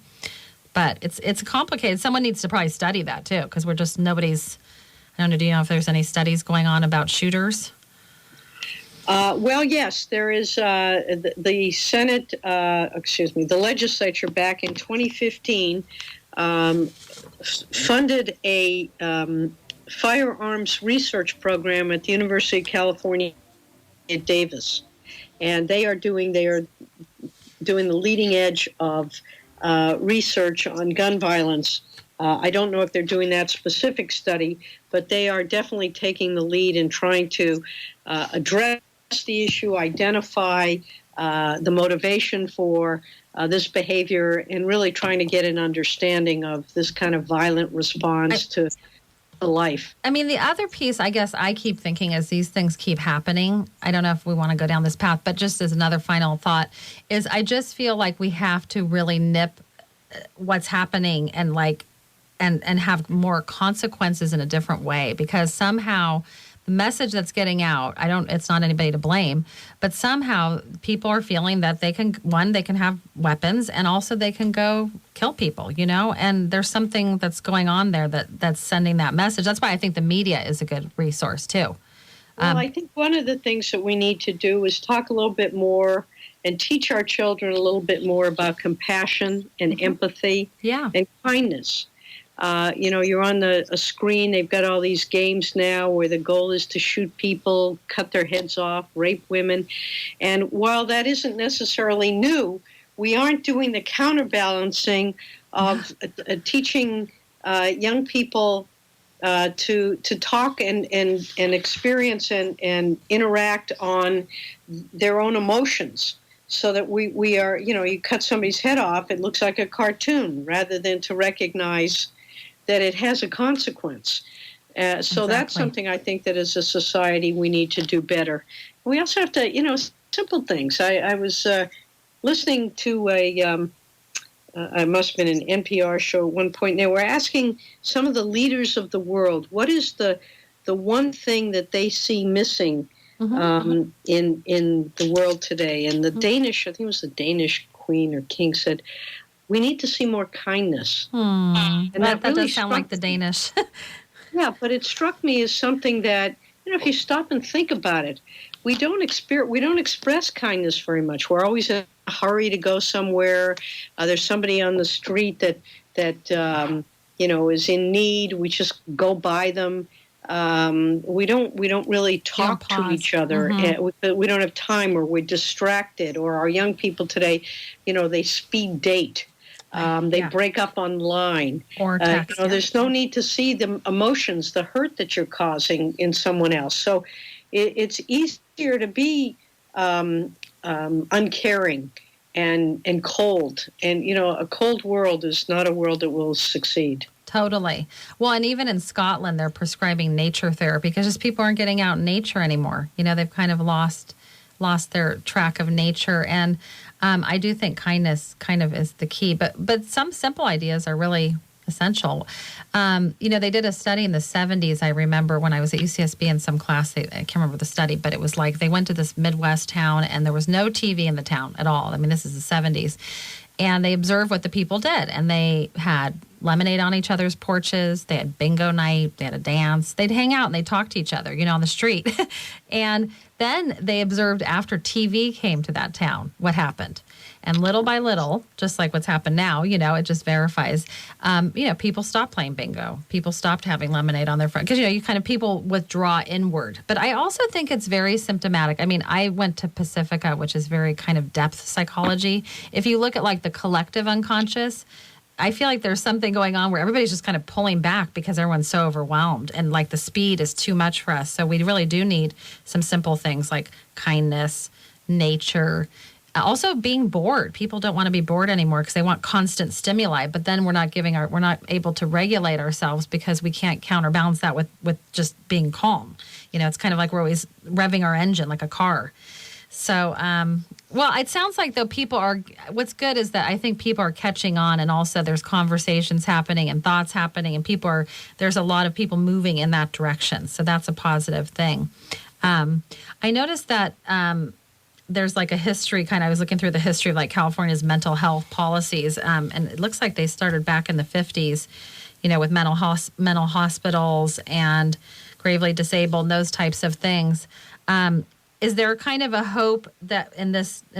but it's complicated. Someone needs to probably study that too, because we're just I don't know. Do you know if there's any studies going on about shooters? Well, yes, there is the Senate, the legislature back in 2015 funded a firearms research program at the University of California at Davis, and they are doing the leading edge of research on gun violence. I don't know if they're doing that specific study, but they are definitely taking the lead in trying to address the issue, identify the motivation for this behavior, and really trying to get an understanding of this kind of violent response to life. The other piece, I guess, I keep thinking as these things keep happening, I don't know if we want to go down this path, but just as another final thought, is I just feel like we have to really nip what's happening and have more consequences in a different way, because somehow the message that's getting out, it's not anybody to blame, but somehow people are feeling that they can have weapons, and also they can go kill people, and there's something that's going on there that's sending that message. That's why I think the media is a good resource too. Well, I think one of the things that we need to do is talk a little bit more and teach our children a little bit more about compassion and empathy and kindness. You're on a screen. They've got all these games now where the goal is to shoot people, cut their heads off, rape women. And while that isn't necessarily new, we aren't doing the counterbalancing of teaching young people to talk and experience and interact on their own emotions. So that we are, you cut somebody's head off, it looks like a cartoon, rather than to recognize that it has a consequence. So that's something I think that as a society we need to do better. We also have to, simple things. I was listening to it must have been an NPR show at one point, and they were asking some of the leaders of the world, what is the one thing that they see missing in the world today? And the Danish, I think it was the Danish queen or king, said, we need to see more kindness. And that really does sound like the Danish. Yeah, but it struck me as something that, if you stop and think about it, we don't express kindness very much. We're always in a hurry to go somewhere. There's somebody on the street that is in need. We just go by them. We don't really talk to each other. We don't have time, or we're distracted. Or our young people today, they speed date. They break up online. Or text, there's no need to see the emotions, the hurt that you're causing in someone else. So, it's easier to be uncaring and cold. And, a cold world is not a world that will succeed. Totally. Well, and even in Scotland, they're prescribing nature therapy because just people aren't getting out in nature anymore. They've kind of lost their track of nature. And I do think kindness kind of is the key. But some simple ideas are really essential. They did a study in the 70s. I remember when I was at UCSB in some class, I can't remember the study, but it was like they went to this Midwest town and there was no TV in the town at all. I mean, this is the 70s. And they observed what the people did. And they had lemonade on each other's porches. They had bingo night. They had a dance. They'd hang out and they'd talk to each other, on the street. And then they observed after TV came to that town, what happened. And little by little, just like what's happened now, it just verifies, people stopped playing bingo. People stopped having lemonade on their front. Because, you kind of people withdraw inward. But I also think it's very symptomatic. I mean, I went to Pacifica, which is very kind of depth psychology. If you look at like the collective unconscious, I feel like there's something going on where everybody's just kind of pulling back because everyone's so overwhelmed and like the speed is too much for us. So we really do need some simple things like kindness, nature. Also being bored. People don't want to be bored anymore because they want constant stimuli, but then we're not able to regulate ourselves because we can't counterbalance that with just being calm. It's kind of like we're always revving our engine like a car. So, well, it sounds like though what's good is that I think people are catching on, and also there's conversations happening and thoughts happening, and there's a lot of people moving in that direction. So that's a positive thing. I noticed that, there's like a history I was looking through the history of like California's mental health policies. And it looks like they started back in the 50s, with mental hospitals and gravely disabled and those types of things. Is there kind of a hope that in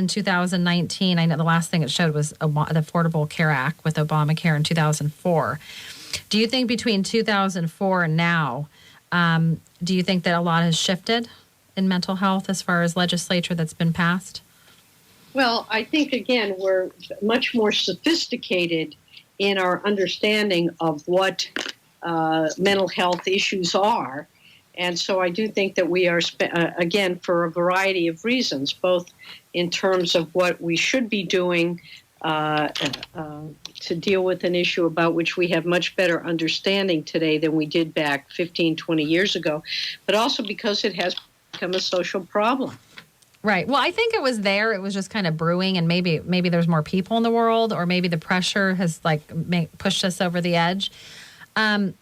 2019, I know the last thing it showed was the Affordable Care Act with Obamacare in 2004. Do you think between 2004 and now, do you think that a lot has shifted in mental health as far as legislature that's been passed? Well, I think, again, we're much more sophisticated in our understanding of what mental health issues are. And so I do think that we are, again, for a variety of reasons, both in terms of what we should be doing to deal with an issue about which we have much better understanding today than we did back 15, 20 years ago, but also because it has become a social problem. Right. Well, I think it was there. It was just kind of brewing, and maybe there's more people in the world, or maybe the pressure has pushed us over the edge. So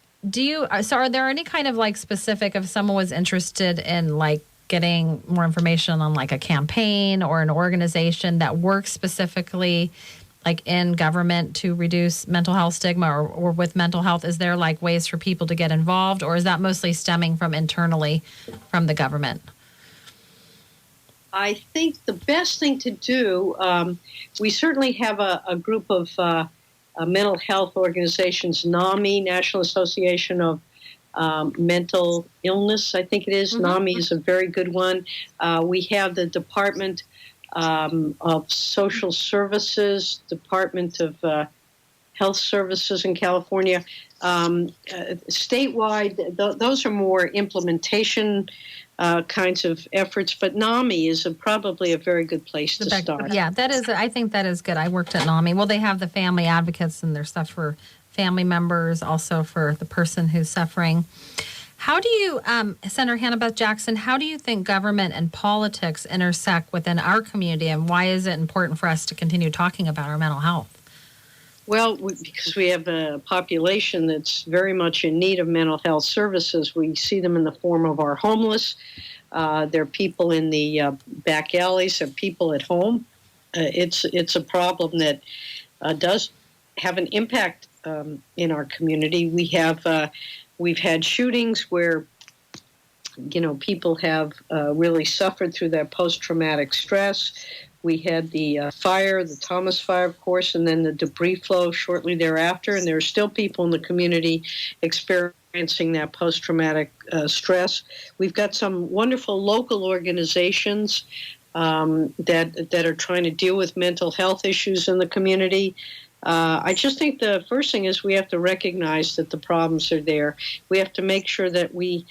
are there any kind of like specific, if someone was interested in like getting more information on like a campaign or an organization that works specifically like in government to reduce mental health stigma or with mental health, is there like ways for people to get involved, or is that mostly stemming from internally from the government? I think the best thing to do, we certainly have a group of mental health organizations, NAMI, National Association of Mental Illness, I think it is. Mm-hmm. NAMI is a very good one. We have the Department of Social Services, Department of Health Services in California. Statewide, those are more implementation kinds of efforts, but NAMI is probably a very good place to start. Yeah, I think that is good. I worked at NAMI. Well, they have the family advocates and there's stuff for family members, also for the person who's suffering. How do you, Senator Hannah-Beth Jackson, how do you think government and politics intersect within our community, and why is it important for us to continue talking about our mental health? Well, because we have a population that's very much in need of mental health services. We see them in the form of our homeless. There are people in the back alleys. There are people at home. It's a problem that does have an impact in our community. We've had shootings where people have really suffered through that post-traumatic stress. We had the fire, the Thomas Fire, of course, and then the debris flow shortly thereafter. And there are still people in the community experiencing that post-traumatic stress. We've got some wonderful local organizations that are trying to deal with mental health issues in the community. I just think the first thing is we have to recognize that the problems are there. We have to make sure that we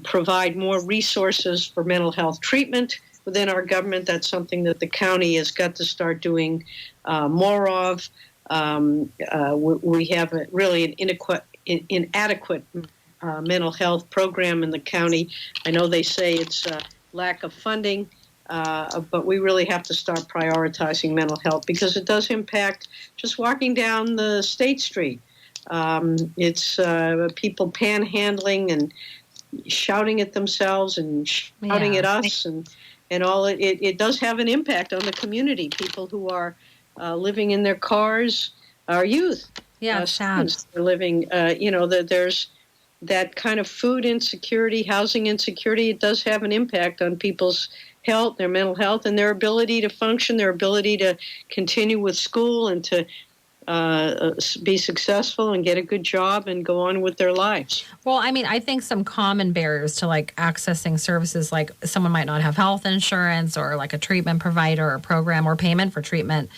provide more resources for mental health treatment within our government. That's something that the county has got to start doing more of. We have really an inadequate mental health program in the county. I know they say it's lack of funding. But we really have to start prioritizing mental health because it does impact just walking down the State Street. It's people panhandling and shouting at themselves and shouting at us and all. It does have an impact on the community. People who are living in their cars, our youth. Yeah, students are living, there's that kind of food insecurity, housing insecurity. It does have an impact on people's health, their mental health, and their ability to function, their ability to continue with school and to be successful and get a good job and go on with their lives. Well, I mean, I think some common barriers to like accessing services, like someone might not have health insurance or like a treatment provider or program or payment for treatment.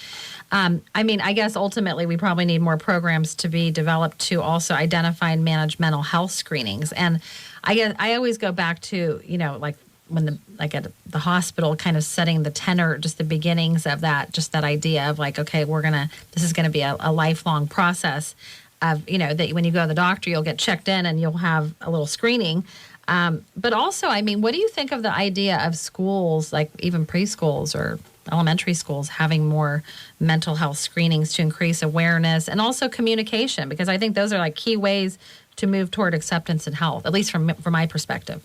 I mean, I guess ultimately we probably need more programs to be developed to also identify and manage mental health screenings. And I guess I always go back to, like when at the hospital, kind of setting the tenor, just the beginnings of that, just that idea of like, okay, this is going to be a lifelong process of, that when you go to the doctor, you'll get checked in and you'll have a little screening. But also, I mean, what do you think of the idea of schools, like even preschools or elementary schools, having more mental health screenings to increase awareness and also communication? Because I think those are like key ways to move toward acceptance and health, at least from my perspective.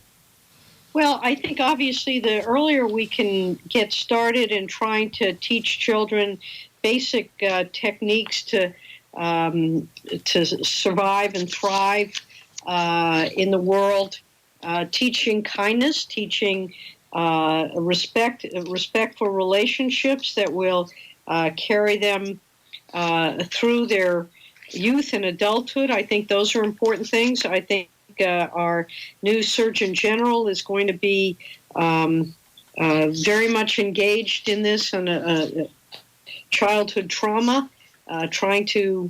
Well, I think obviously the earlier we can get started in trying to teach children basic techniques to survive and thrive in the world, teaching kindness, teaching respect for relationships that will carry them through their youth and adulthood. I think those are important things. I think our new Surgeon General is going to be very much engaged in this on childhood trauma, trying to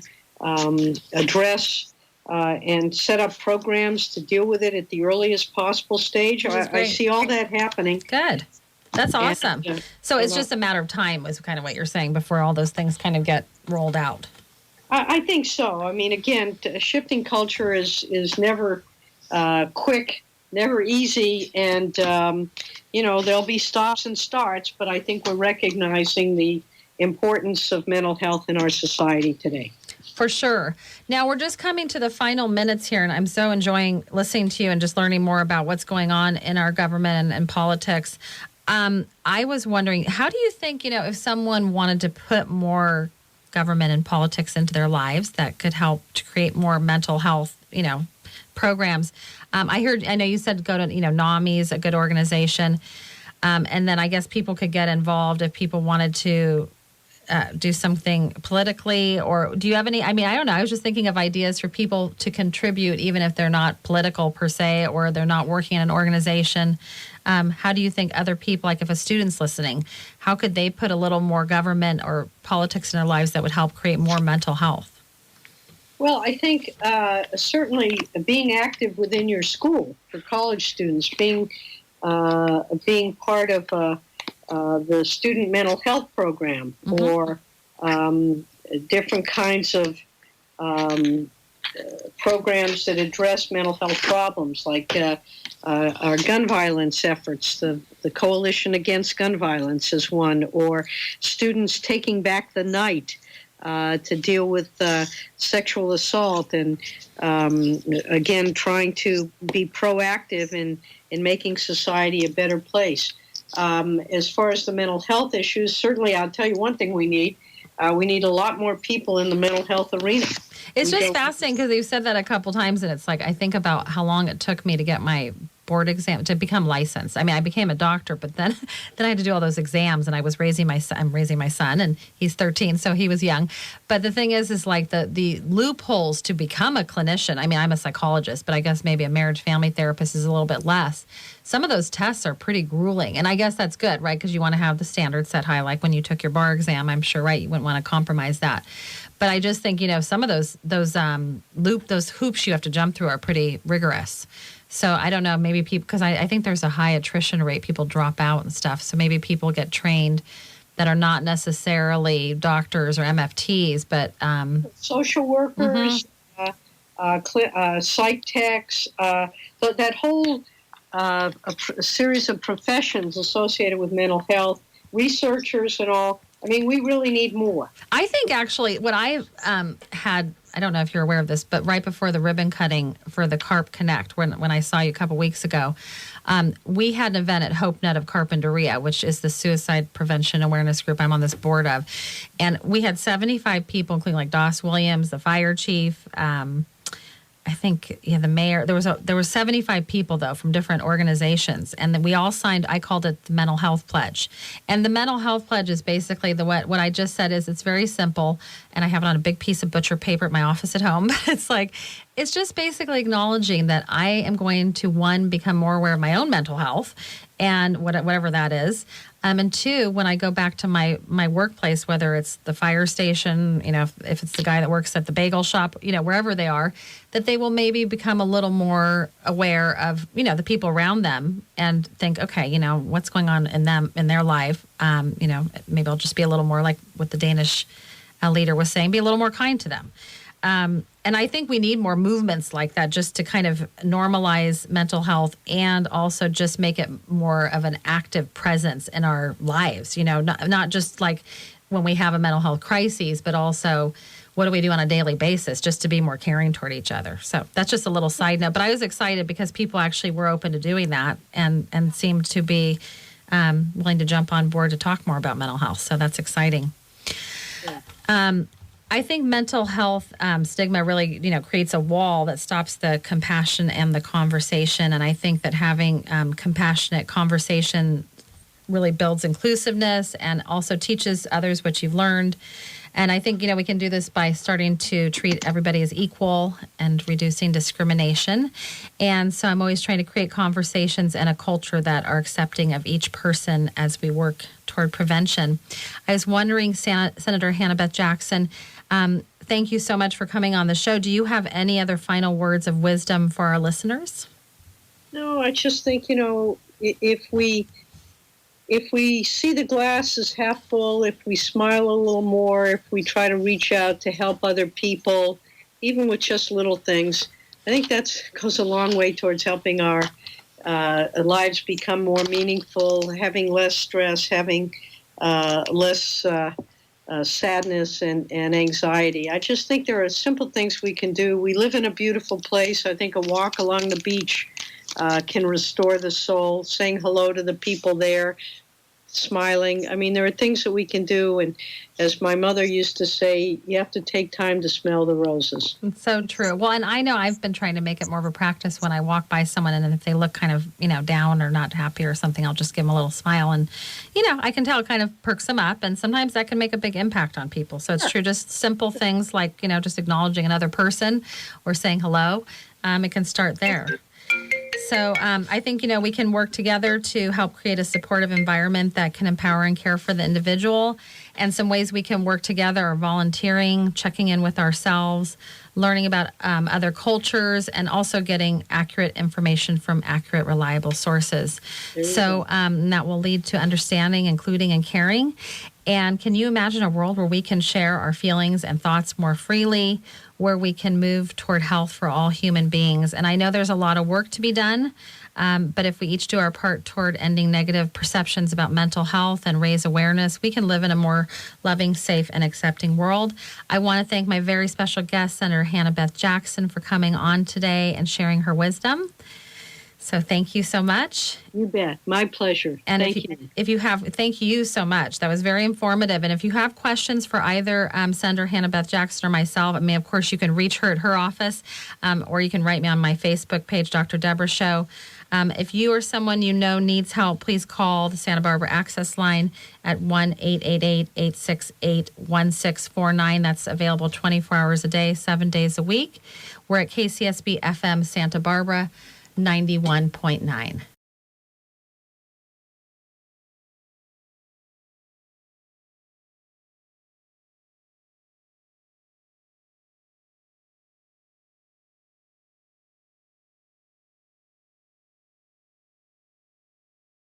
address and set up programs to deal with it at the earliest possible stage. I see all that happening. Good. That's awesome. So it's just a matter of time, was kind of what you're saying, before all those things kind of get rolled out. I think so. I mean, again, shifting culture is never quick, never easy, and there'll be stops and starts, but I think we're recognizing the importance of mental health in our society today. For sure. Now, we're just coming to the final minutes here, and I'm so enjoying listening to you and just learning more about what's going on in our government and politics. I was wondering, how do you think, if someone wanted to put more government and politics into their lives, that could help to create more mental health, programs? I know you said go to, NAMI is a good organization. And then I guess people could get involved if people wanted to do something politically, or do you have any, I don't know, I was just thinking of ideas for people to contribute, even if they're not political per se, or they're not working in an organization. How do you think other people, like if a student's listening, how could they put a little more government or politics in their lives that would help create more mental health? Well, I think certainly being active within your school for college students, being part of the student mental health program, or different kinds of programs that address mental health problems, like our gun violence efforts. The Coalition Against Gun Violence is one, or students taking back the night to deal with sexual assault, and again, trying to be proactive in making society a better place. As far as the mental health issues, certainly I'll tell you one thing we need. We need a lot more people in the mental health arena. It's just fascinating because you said that a couple times, and it's like I think about how long it took me to get my board exam to become licensed. I mean, I became a doctor, but then I had to do all those exams, and I was raising my son. I'm raising my son, and he's 13, so he was young. But the thing is like the loopholes to become a clinician. I mean, I'm a psychologist, but I guess maybe a marriage family therapist is a little bit less. Some of those tests are pretty grueling, and I guess that's good, right? Because you want to have the standards set high, like when you took your bar exam. I'm sure, right? You wouldn't want to compromise that. But I just think, some of those hoops you have to jump through are pretty rigorous. So I don't know, maybe people, because I think there's a high attrition rate, people drop out and stuff. So maybe people get trained that are not necessarily doctors or MFTs, but social workers, psych techs, that whole a series of professions associated with mental health, researchers and all. I mean, we really need more. I think actually what I had, I don't know if you're aware of this, but right before the ribbon cutting for the CARP Connect, when I saw you a couple weeks ago, we had an event at HopeNet of Carpinteria, which is the suicide prevention awareness group I'm on this board of. And we had 75 people, including like Doss Williams, the fire chief, I think, the mayor. There were 75 people, though, from different organizations. And then we all signed, I called it the Mental Health Pledge. And the Mental Health Pledge is basically what I just said is it's very simple. And I have it on a big piece of butcher paper at my office at home. But it's just basically acknowledging that I am going to, one, become more aware of my own mental health and whatever that is. And two, when I go back to my workplace, whether it's the fire station, if it's the guy that works at the bagel shop, wherever they are, that they will maybe become a little more aware of, the people around them and think, okay, what's going on in their life. Maybe I'll just be a little more like what the Danish leader was saying, be a little more kind to them. And I think we need more movements like that just to kind of normalize mental health and also just make it more of an active presence in our lives, not just like when we have a mental health crisis, but also what do we do on a daily basis just to be more caring toward each other. So that's just a little side note. But I was excited because people actually were open to doing that and seemed to be willing to jump on board to talk more about mental health. So that's exciting. Yeah. I think mental health stigma really, creates a wall that stops the compassion and the conversation. And I think that having compassionate conversation really builds inclusiveness and also teaches others what you've learned. And I think, we can do this by starting to treat everybody as equal and reducing discrimination. And so I'm always trying to create conversations and a culture that are accepting of each person as we work toward prevention. I was wondering, Senator Hannah-Beth Jackson, thank you so much for coming on the show. Do you have any other final words of wisdom for our listeners? No, I just think, if we see the glass as half full, if we smile a little more, if we try to reach out to help other people, even with just little things, I think that goes a long way towards helping our lives become more meaningful, having less stress, having less sadness and anxiety. I just think there are simple things we can do. We live in a beautiful place. I think a walk along the beach can restore the soul, saying hello to the people there, smiling. I mean, there are things that we can do. And as my mother used to say, you have to take time to smell the roses. It's so true. Well, and I know I've been trying to make it more of a practice when I walk by someone and if they look kind of, down or not happy or something, I'll just give them a little smile. And, I can tell it kind of perks them up. And sometimes that can make a big impact on people. So it's true. Just simple things like, just acknowledging another person or saying hello. It can start there. So I think, we can work together to help create a supportive environment that can empower and care for the individual. And some ways we can work together are volunteering, checking in with ourselves, learning about other cultures, and also getting accurate information from accurate, reliable sources. So that will lead to understanding, including, and caring. And can you imagine a world where we can share our feelings and thoughts more freely, where we can move toward health for all human beings? And I know there's a lot of work to be done, but if we each do our part toward ending negative perceptions about mental health and raise awareness, we can live in a more loving, safe, and accepting world. I want to thank my very special guest, Senator Hannah-Beth Jackson, for coming on today and sharing her wisdom. So thank you so much. You bet. My pleasure. And Thank you. Thank you so much. That was very informative. And if you have questions for either Senator Hannah-Beth Jackson or myself, I mean, of course, you can reach her at her office, or you can write me on my Facebook page, Dr. Deborah Show. If you or someone you know needs help, please call the Santa Barbara Access Line at 1-888-868-1649. That's available 24 hours a day, 7 days a week. We're at KCSB FM Santa Barbara 91.9.